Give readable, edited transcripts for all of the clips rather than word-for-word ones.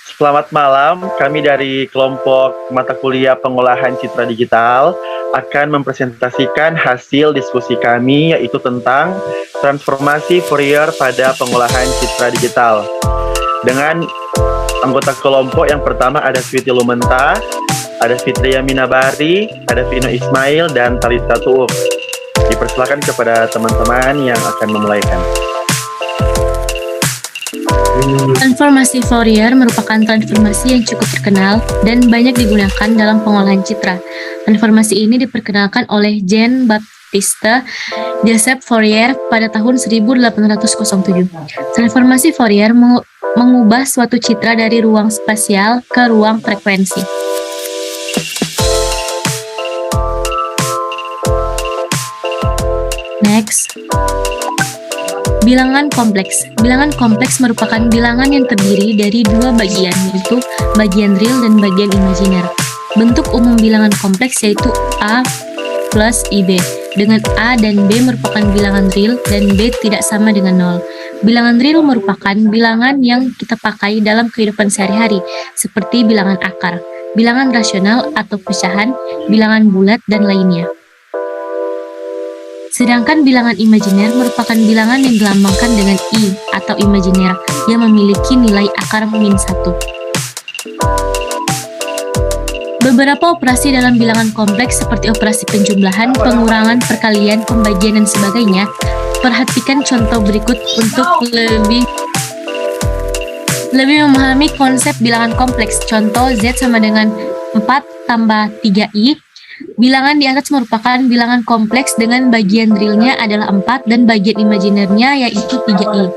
Selamat malam, kami dari kelompok mata kuliah pengolahan citra digital akan mempresentasikan hasil diskusi kami yaitu tentang transformasi Fourier pada pengolahan citra digital. Dengan anggota kelompok yang pertama ada Switi Lumenta, ada Fitria Minabari, ada Vino Ismail, dan Talita Tuuk. Dipersilakan kepada teman-teman yang akan memulaikan. Transformasi Fourier merupakan transformasi yang cukup terkenal dan banyak digunakan dalam pengolahan citra. Transformasi ini diperkenalkan oleh Jean-Baptiste Joseph Fourier pada tahun 1807. Transformasi Fourier mengubah suatu citra dari ruang spasial ke ruang frekuensi. Next. Bilangan kompleks. Bilangan kompleks merupakan bilangan yang terdiri dari dua bagian, yaitu bagian real dan bagian imajiner. Bentuk umum bilangan kompleks yaitu A plus IB, dengan A dan B merupakan bilangan real dan B tidak sama dengan 0. Bilangan real merupakan bilangan yang kita pakai dalam kehidupan sehari-hari, seperti bilangan akar, bilangan rasional atau pecahan, bilangan bulat, dan lainnya. Sedangkan bilangan imajiner merupakan bilangan yang dilambangkan dengan I atau imajiner yang memiliki nilai akar -1. Beberapa operasi dalam bilangan kompleks seperti operasi penjumlahan, pengurangan, perkalian, pembagian, dan sebagainya. Perhatikan contoh berikut untuk lebih memahami konsep bilangan kompleks. Contoh Z sama dengan 4 tambah 3I. Bilangan di atas merupakan bilangan kompleks dengan bagian realnya adalah 4 dan bagian imajinernya yaitu 3i.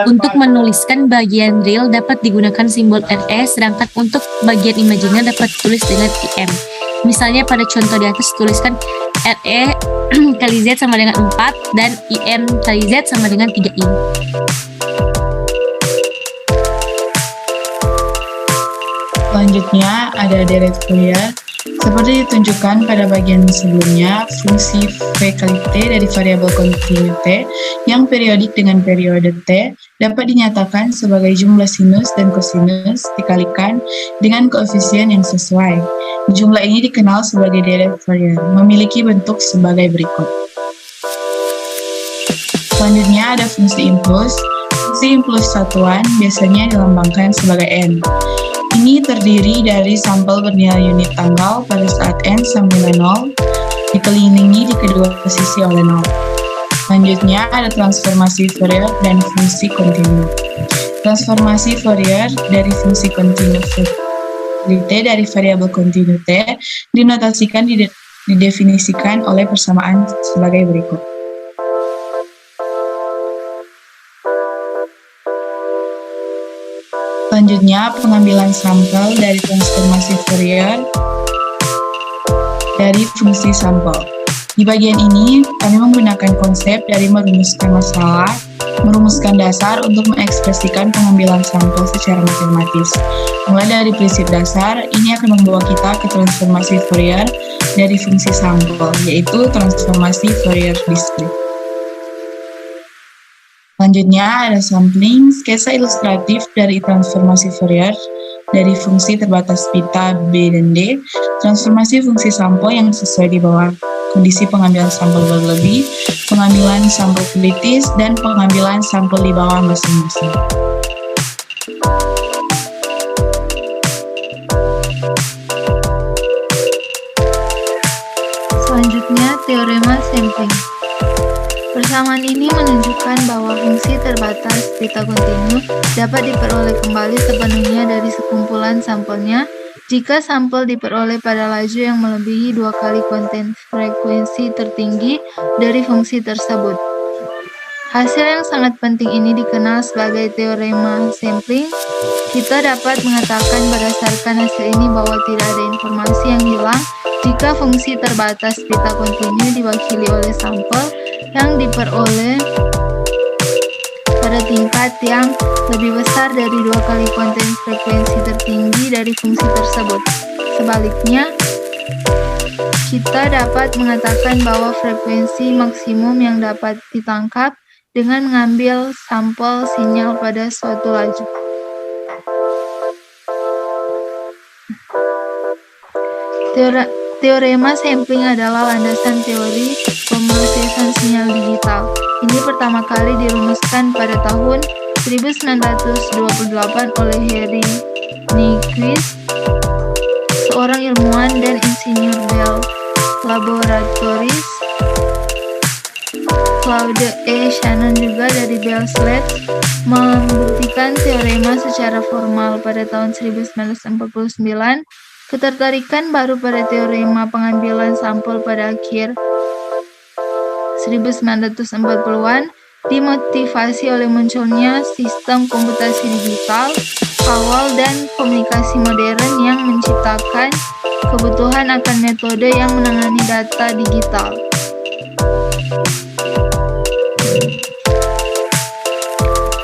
Untuk menuliskan bagian real dapat digunakan simbol RE, sedangkan untuk bagian imajiner dapat ditulis dengan IM. Misalnya pada contoh di atas tuliskan RE kali Z sama dengan 4 dan IM kali Z sama dengan 3i. Selanjutnya ada deret Fourier. Seperti ditunjukkan pada bagian sebelumnya, fungsi V kali T dari variabel kontinu T yang periodik dengan periode T dapat dinyatakan sebagai jumlah sinus dan kosinus dikalikan dengan koefisien yang sesuai. Jumlah ini dikenal sebagai deret Fourier, memiliki bentuk sebagai berikut. Selanjutnya ada fungsi impuls. Fungsi impuls satuan biasanya dilambangkan sebagai N. Ini terdiri dari sampel bernilai unit tanggal pada saat N sama dengan 0, dikelilingi di kedua sisi oleh 0. Selanjutnya ada transformasi Fourier dan fungsi kontinu. Transformasi Fourier dari fungsi kontinu T dari variabel kontinu T dinotasikan didefinisikan oleh persamaan sebagai berikut. Selanjutnya, pengambilan sampel dari transformasi Fourier dari fungsi sampel. Di bagian ini, kami menggunakan konsep dari merumuskan masalah, merumuskan dasar untuk mengekspresikan pengambilan sampel secara matematis. Mulai dari prinsip dasar, ini akan membawa kita ke transformasi Fourier dari fungsi sampel, yaitu transformasi Fourier discrete. Selanjutnya ada sampling, sketsa ilustratif dari transformasi Fourier dari fungsi terbatas pita B dan D, transformasi fungsi sampel yang sesuai di bawah kondisi pengambilan sampel berlebih, pengambilan sampel kritis, dan pengambilan sampel di bawah masing-masing. Selanjutnya, teorema sampling. Persamaan ini menunjukkan bahwa fungsi terbatas pita kontinu dapat diperoleh kembali sepenuhnya dari sekumpulan sampelnya jika sampel diperoleh pada laju yang melebihi 2 kali konten frekuensi tertinggi dari fungsi tersebut. Hasil yang sangat penting ini dikenal sebagai teorema sampling. Kita dapat mengatakan berdasarkan hasil ini bahwa tidak ada informasi yang hilang jika fungsi terbatas pita kontinu diwakili oleh sampel yang diperoleh pada tingkat yang lebih besar dari 2 kali konten frekuensi tertinggi dari fungsi tersebut. Sebaliknya, kita dapat mengatakan bahwa frekuensi maksimum yang dapat ditangkap dengan mengambil sampel sinyal pada suatu laju. Teorema sampling adalah landasan teori pemrosesan sinyal digital. Ini pertama kali dirumuskan pada tahun 1928 oleh Henry Nyquist, seorang ilmuwan dan insinyur Bell Laboratories. Claude E. Shannon juga dari Bell Labs membuktikan teorema secara formal pada tahun 1949. Ketertarikan baru pada teorema pengambilan sampel pada akhir 1940-an dimotivasi oleh munculnya sistem komputasi digital awal dan komunikasi modern yang menciptakan kebutuhan akan metode yang menangani data digital.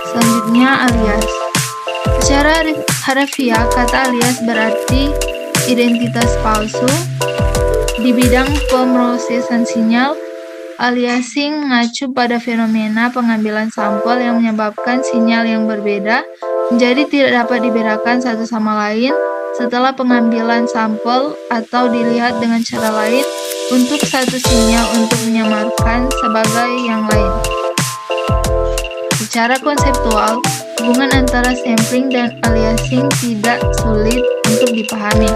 Selanjutnya, alias. Secara harfiah, kata alias berarti identitas palsu. Di bidang pemrosesan sinyal, aliasing mengacu pada fenomena pengambilan sampel yang menyebabkan sinyal yang berbeda menjadi tidak dapat dibedakan satu sama lain setelah pengambilan sampel, atau dilihat dengan cara lain, untuk satu sinyal untuk menyamarkan sebagai yang lain. Secara konseptual, hubungan antara sampling dan aliasing tidak sulit untuk dipahami.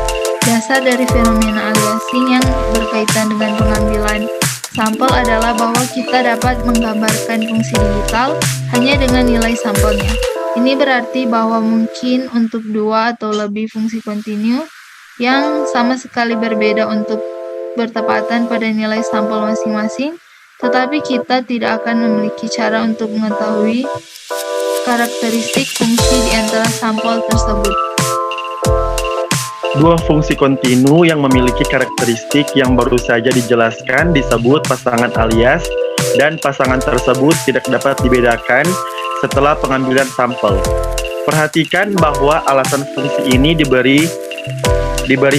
Dasar dari fenomena aliasing yang berkaitan dengan pengambilan sampel adalah bahwa kita dapat menggambarkan fungsi digital hanya dengan nilai sampelnya. Ini berarti bahwa mungkin untuk dua atau lebih fungsi kontinu yang sama sekali berbeda untuk bertepatan pada nilai sampel masing-masing, tetapi kita tidak akan memiliki cara untuk mengetahui karakteristik fungsi di antara sampel tersebut. Dua fungsi kontinu yang memiliki karakteristik yang baru saja dijelaskan disebut pasangan alias, dan pasangan tersebut tidak dapat dibedakan setelah pengambilan sampel. Perhatikan bahwa alasan fungsi ini diberi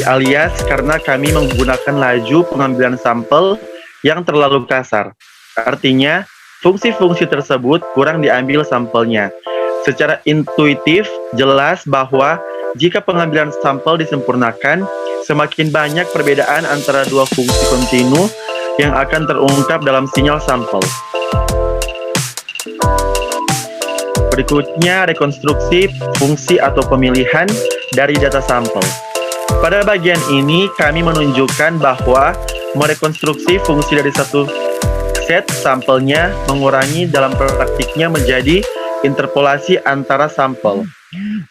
alias karena kami menggunakan laju pengambilan sampel yang terlalu kasar. Artinya, fungsi-fungsi tersebut kurang diambil sampelnya. Secara intuitif, jelas bahwa jika pengambilan sampel disempurnakan, semakin banyak perbedaan antara dua fungsi kontinu yang akan terungkap dalam sinyal sampel. Berikutnya, rekonstruksi fungsi atau pemilihan dari data sampel. Pada bagian ini, kami menunjukkan bahwa merekonstruksi fungsi dari satu set sampelnya mengurangi dalam praktiknya menjadi interpolasi antara sampel.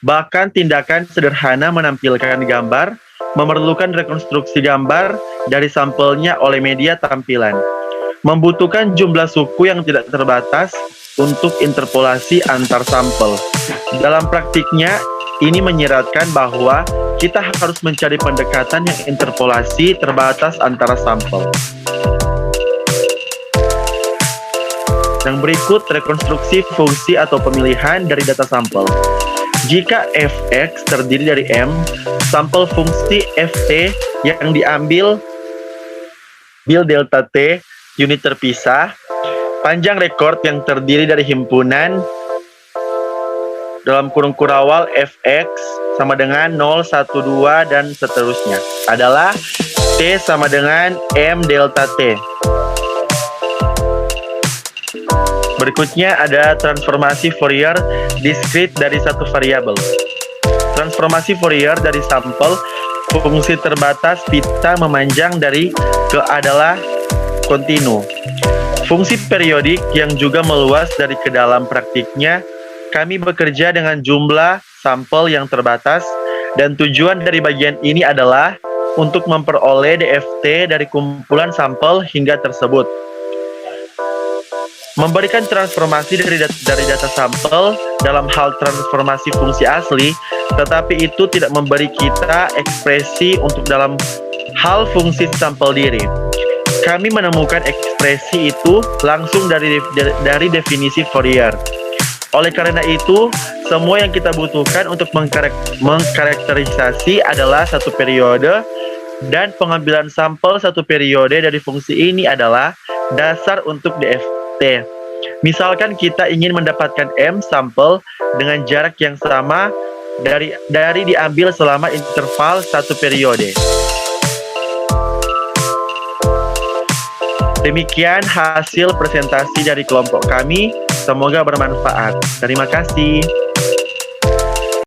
Bahkan tindakan sederhana menampilkan gambar memerlukan rekonstruksi gambar dari sampelnya oleh media tampilan. Membutuhkan jumlah suku yang tidak terbatas untuk interpolasi antar sampel. Dalam praktiknya, ini menyiratkan bahwa kita harus mencari pendekatan yang interpolasi terbatas antara sampel. Yang berikut, rekonstruksi fungsi atau pemilihan dari data sampel. Jika fx terdiri dari m, sampel fungsi ft yang diambil bil delta t unit terpisah, panjang rekord yang terdiri dari himpunan dalam kurung kurawal fx sama dengan 0, 1, 2, dan seterusnya adalah t sama dengan m delta t. Berikutnya ada transformasi Fourier diskrit dari satu variabel. Transformasi Fourier dari sampel fungsi terbatas pita memanjang dari ke adalah kontinu. Fungsi periodik yang juga meluas dari ke dalam praktiknya, kami bekerja dengan jumlah sampel yang terbatas, dan tujuan dari bagian ini adalah untuk memperoleh DFT dari kumpulan sampel hingga tersebut. Memberikan transformasi dari data sampel dalam hal transformasi fungsi asli, tetapi itu tidak memberi kita ekspresi untuk dalam hal fungsi sampel diri. Kami menemukan ekspresi itu langsung dari definisi Fourier. Oleh karena itu, semua yang kita butuhkan untuk mengkarakterisasi adalah satu periode, dan pengambilan sampel satu periode dari fungsi ini adalah dasar untuk DFT. Misalkan kita ingin mendapatkan M sampel dengan jarak yang sama dari diambil selama interval satu periode. Demikian hasil presentasi dari kelompok kami. Semoga bermanfaat. Terima kasih.